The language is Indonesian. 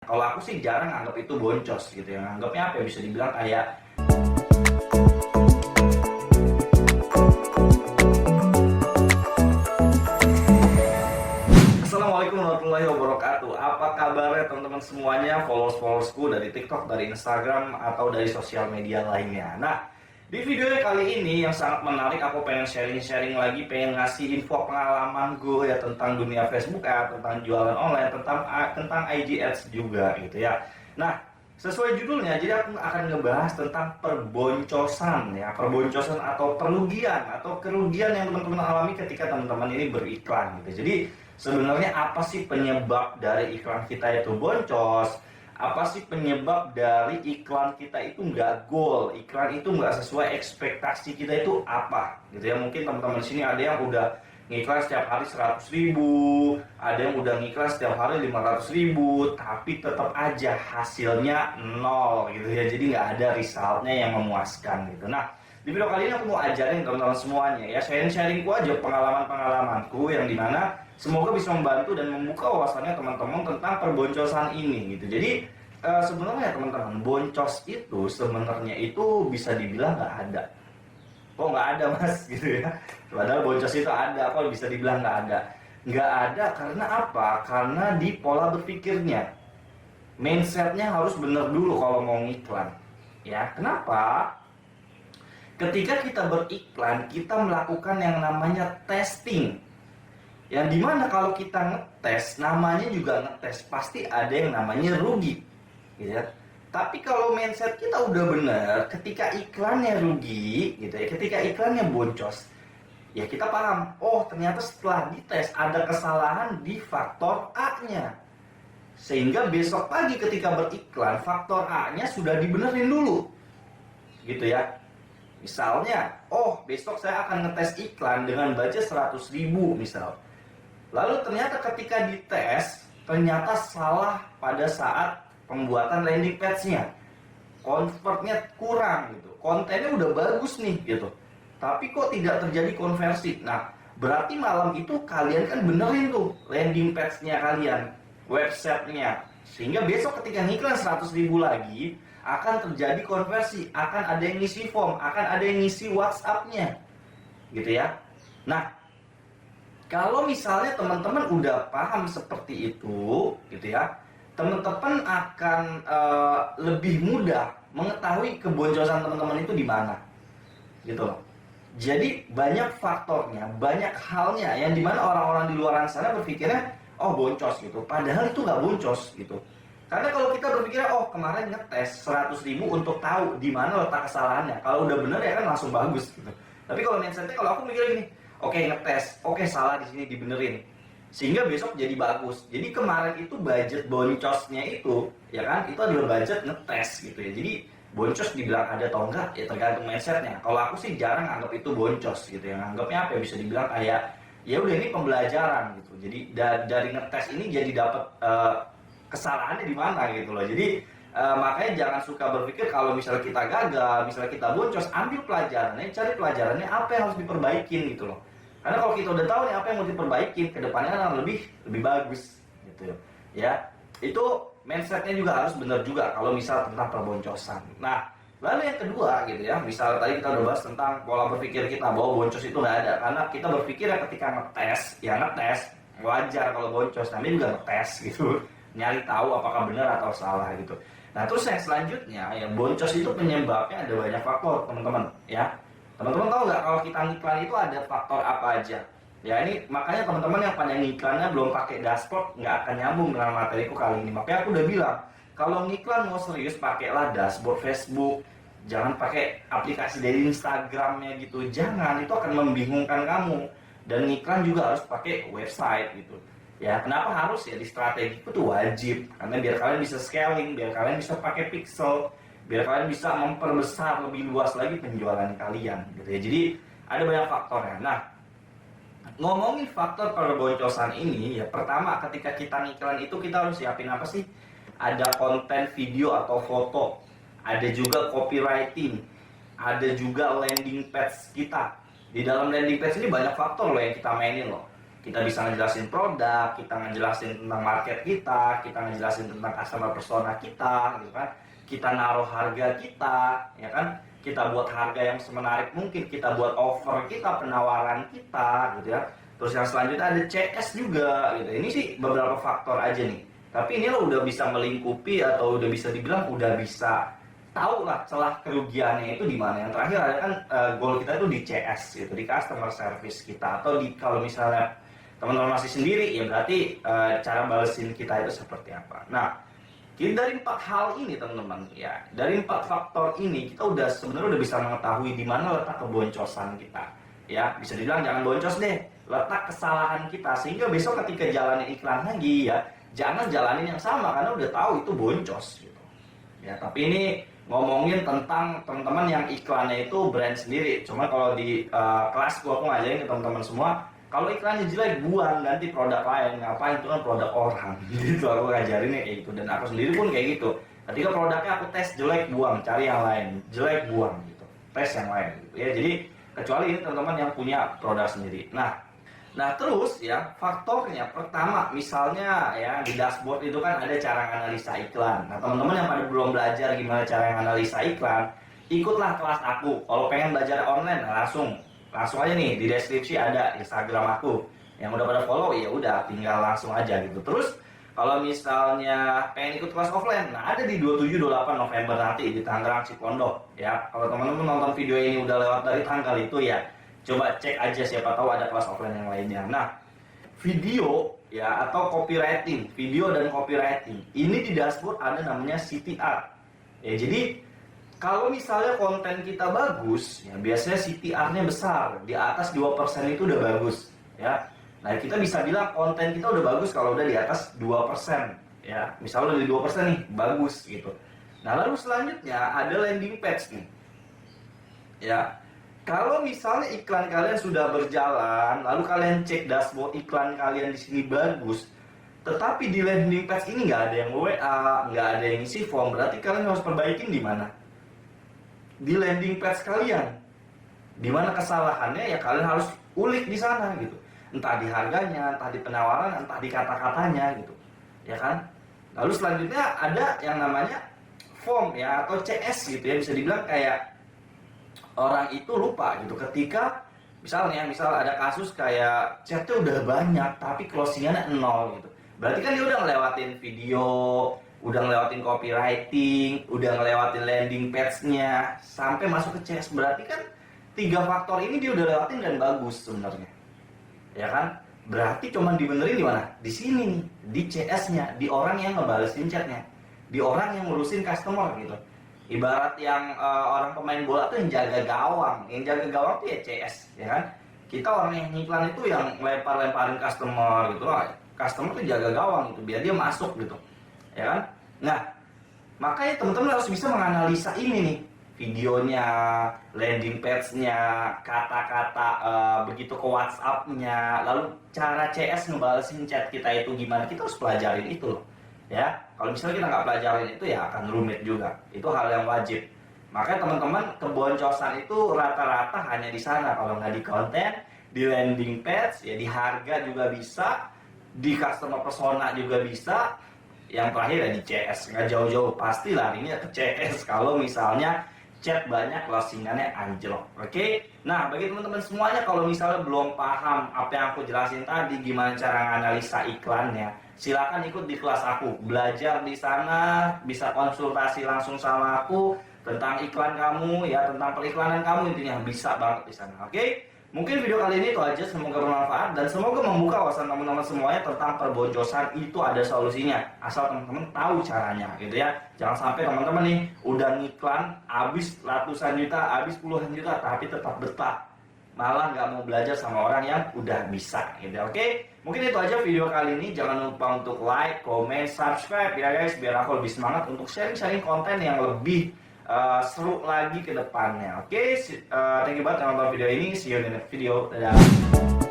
Kalau aku sih jarang anggap itu boncos gitu ya. Anggapnya apa ya, bisa dibilang kayak Assalamualaikum warahmatullahi wabarakatuh. Apa kabarnya teman-teman semuanya, followers-followersku dari TikTok, dari Instagram, atau dari sosial media lainnya. Nah, di video kali ini yang sangat menarik, aku pengen sharing-sharing lagi, pengen ngasih info pengalaman gue ya tentang dunia Facebook ya, tentang jualan online, tentang IG Ads juga gitu ya. Nah, sesuai judulnya, jadi aku akan ngebahas tentang perboncosan ya, perboncosan atau kerugian yang teman-teman alami ketika teman-teman ini beriklan gitu. Jadi sebenarnya apa sih penyebab dari iklan kita itu boncos? Apa sih penyebab dari iklan kita itu nggak goal, iklan itu nggak sesuai ekspektasi kita itu apa? Gitu ya, mungkin teman-teman di sini ada yang udah ngiklan setiap hari 100.000, ada yang udah ngiklan setiap hari 500.000, tapi tetap aja hasilnya nol gitu ya. Jadi nggak ada resultnya yang memuaskan gitu. Nah, di video kali ini aku mau ajarin teman-teman semuanya ya, sharing-sharingku aja pengalaman-pengalamanku yang dimana semoga bisa membantu dan membuka wawasannya teman-teman tentang perboncosan ini gitu. Jadi sebenarnya teman-teman, boncos itu sebenarnya itu bisa dibilang nggak ada. Kok nggak ada mas gitu ya? Padahal boncos itu ada, kok bisa dibilang nggak ada? Nggak ada karena apa? Karena di pola berpikirnya, mindsetnya harus bener dulu kalau mau ngiklan. Ya, kenapa? Ketika kita beriklan, kita melakukan yang namanya testing. Yang dimana kalau kita ngetes, namanya juga ngetes, pasti ada yang namanya rugi, gitu ya. Tapi kalau mindset kita udah bener, ketika iklannya rugi, gitu ya, ketika iklannya boncos, ya kita paham, oh ternyata setelah dites ada kesalahan di faktor A-nya. Sehingga besok pagi ketika beriklan, faktor A-nya sudah dibenerin dulu, gitu ya. Misalnya, oh besok saya akan ngetes iklan dengan budget 100.000 misal. Lalu ternyata ketika dites, ternyata salah pada saat pembuatan landing page-nya. Convertnya kurang gitu. Kontennya udah bagus nih gitu. Tapi kok tidak terjadi konversi. Nah, berarti malam itu kalian kan benerin tuh landing page-nya kalian, website-nya. Sehingga besok ketika ngiklan 100.000 lagi, akan terjadi konversi, akan ada yang ngisi form, akan ada yang ngisi WhatsApp-nya. Gitu ya. Nah, kalau misalnya teman-teman udah paham seperti itu, gitu ya, teman-teman akan lebih mudah mengetahui keboncosan teman-teman itu di mana, gitu loh. Jadi banyak faktornya, banyak halnya yang dimana orang-orang di luar sana berpikirnya, oh boncos gitu, padahal itu nggak boncos gitu. Karena kalau kita berpikir, oh kemarin ngetes 100.000 untuk tahu di mana letak kesalahannya, kalau udah bener ya kan langsung bagus gitu. Tapi kalau mindsetnya, kalau aku mikir gini, oke ngetes, oke salah di sini dibenerin, sehingga besok jadi bagus. Jadi kemarin itu budget boncosnya itu, ya kan, itu adalah budget ngetes gitu ya. Jadi boncos dibilang ada atau enggak ya tergantung mindsetnya. Kalau aku sih jarang anggap itu boncos gitu ya. Anggapnya apa ya, bisa dibilang kayak ya udah ini pembelajaran gitu. Jadi dari ngetes ini jadi dapat kesalahannya di mana gitu loh. Jadi makanya jangan suka berpikir kalau misalnya kita gagal, misalnya kita boncos, ambil pelajarannya, cari pelajarannya apa yang harus diperbaikin gitu loh. Karena kalau kita udah tahu nih apa yang mau diperbaikin, kedepannya kan lebih bagus gitu ya. Itu mindsetnya juga harus benar juga kalau misal tentang perboncosan. Nah, lalu yang kedua gitu ya, misal tadi kita udah bahas tentang pola berpikir kita bahwa boncos itu nggak ada, karena kita berpikir ya ketika ngetes, ya ngetes wajar kalau boncos, namanya juga ngetes gitu, nyari tahu apakah benar atau salah gitu. Nah terus yang selanjutnya, yang boncos itu penyebabnya ada banyak faktor teman-teman ya. Teman-teman tahu nggak kalau kita ngiklan itu ada faktor apa aja? Ya ini makanya teman-teman yang pada ngiklannya belum pakai dashboard nggak akan nyambung dengan materiku kali ini. Makanya aku udah bilang, kalau ngiklan mau serius pakailah dashboard Facebook, jangan pakai aplikasi dari Instagramnya gitu. Jangan, itu akan membingungkan kamu. Dan ngiklan juga harus pakai website gitu. Ya kenapa harus ya, di strategi itu tuh wajib, karena biar kalian bisa scaling, biar kalian bisa pakai pixel, biar kalian bisa memperbesar lebih luas lagi penjualan kalian gitu ya. Jadi ada banyak faktornya. Nah, ngomongin faktor perboncosan ini ya, pertama ketika kita ngiklan itu kita harus siapin apa sih? Ada konten video atau foto, ada juga copywriting, ada juga landing page kita. Di dalam landing page ini banyak faktor loh yang kita mainin loh. Kita bisa ngejelasin produk, kita ngejelasin tentang market kita ngejelasin tentang customer persona kita, gitu kan. Kita naruh harga kita, ya kan. Kita buat harga yang semenarik mungkin, kita buat offer kita, penawaran kita, gitu ya. Terus yang selanjutnya ada CS juga, gitu. Ini sih beberapa faktor aja nih. Tapi ini lo udah bisa melingkupi atau udah bisa dibilang udah bisa tahu lah celah kerugiannya itu di mana. Yang terakhir ada kan goal kita itu di CS, gitu, di customer service kita, atau di kalau misalnya teman-teman masih sendiri ya berarti cara balesin kita itu seperti apa. Nah, dari 4 hal ini teman-teman ya, dari 4 faktor ini kita udah sebenarnya udah bisa mengetahui di mana letak keboncosan kita. Ya, bisa dibilang jangan boncos deh, letak kesalahan kita sehingga besok ketika jalanin iklan lagi ya, jangan jalanin yang sama karena udah tahu itu boncos gitu. Ya, tapi ini ngomongin tentang teman-teman yang iklannya itu brand sendiri. Cuma kalau di kelas aku ngajarin ke teman-teman semua, kalau iklannya jelek buang, ganti produk lain. Ngapain, itu kan produk orang. Gitu aku ngajarinnya kayak gitu. Dan aku sendiri pun kayak gitu. Ketika produknya aku tes jelek buang, cari yang lain. Jelek buang gitu. Tes yang lain gitu. Ya, jadi kecuali ini teman-teman yang punya produk sendiri. Nah terus ya faktornya pertama misalnya ya di dashboard itu kan ada cara analisa iklan. Nah teman-teman yang pada belum belajar gimana cara analisa iklan, ikutlah kelas aku. Kalau pengen belajar online langsung aja nih di deskripsi ada Instagram aku. Yang udah pada follow ya udah tinggal langsung aja gitu. Terus kalau misalnya pengen ikut kelas offline, nah ada di 27-28 November nanti di Tangerang Cipondoh ya. Kalau teman-teman nonton video ini udah lewat dari tanggal itu ya, coba cek aja siapa tahu ada kelas offline yang lainnya. Nah, video ya atau copywriting, video dan copywriting. Ini di dashboard ada namanya CTR. Ya, jadi kalau misalnya konten kita bagus, ya biasanya CTR-nya besar, di atas 2% itu udah bagus, ya. Nah, kita bisa bilang konten kita udah bagus kalau udah di atas 2%, ya. Misalnya udah di 2% nih, bagus gitu. Nah, lalu selanjutnya ada landing page nih. Ya. Kalau misalnya iklan kalian sudah berjalan, lalu kalian cek dashboard iklan kalian di sini bagus, tetapi di landing page ini nggak ada yang WA, nggak ada yang isi form, berarti kalian harus perbaikin di mana? Di landing page kalian. Di mana kesalahannya ya kalian harus ulik di sana gitu. Entah di harganya, entah di penawaran, entah di kata-katanya gitu. Ya kan? Lalu selanjutnya ada yang namanya form ya atau CS gitu ya, bisa dibilang kayak orang itu lupa gitu ketika misal ada kasus kayak chatnya udah banyak tapi closingannya 0 gitu. Berarti kan dia udah ngelewatin video, udah ngelewatin copywriting, udah ngelewatin landing page-nya sampai masuk ke CS. Berarti kan 3 faktor ini dia udah lewatin dan bagus sebenarnya. Ya kan? Berarti cuman dibenerin di mana? Di sini nih, di CS-nya, di orang yang ngebalesin chatnya, di orang yang ngurusin customer gitu. Ibarat yang orang pemain bola tuh yang jaga gawang tuh ya CS, ya kan? Kita orang yang iklan itu yang lempar-lemparin customer gitu lah. Customer tuh jaga gawang gitu biar dia masuk gitu. Ya kan? Nah, makanya teman-teman harus bisa menganalisa ini nih, videonya, landing page-nya, kata-kata begitu ke WhatsApp-nya, lalu cara CS ngebalesin chat kita itu gimana, kita harus pelajarin itu loh. Ya, kalau misalnya kita nggak pelajarin itu ya akan rumit juga. Itu hal yang wajib. Makanya teman-teman keboncosan itu rata-rata hanya di sana. Kalau nggak di konten, di landing page, ya di harga juga bisa, di customer persona juga bisa. Yang terakhir ya di CS, nggak jauh-jauh, pasti larinya ke CS kalau misalnya chat banyak, closingannya anjlok. Oke? Nah, bagi teman-teman semuanya kalau misalnya belum paham apa yang aku jelasin tadi, gimana cara analisa iklannya, silakan ikut di kelas aku. Belajar di sana, bisa konsultasi langsung sama aku tentang iklan kamu ya, tentang periklanan kamu, intinya bisa banget di sana. Oke? Mungkin video kali ini itu aja, semoga bermanfaat dan semoga membuka wawasan teman-teman semuanya tentang perboncosan itu ada solusinya. Asal teman-teman tahu caranya gitu ya. Jangan sampai teman-teman nih udah ngiklan habis ratusan juta, habis puluhan juta tapi tetap betah. Malah nggak mau belajar sama orang yang udah bisa gitu. Oke? Mungkin itu aja video kali ini. Jangan lupa untuk like, comment, subscribe ya guys, biar aku lebih semangat untuk sharing-sharing konten yang lebih seru lagi ke depannya. Oke, thank you banget yang nonton video ini. See you in the next video. Dadah.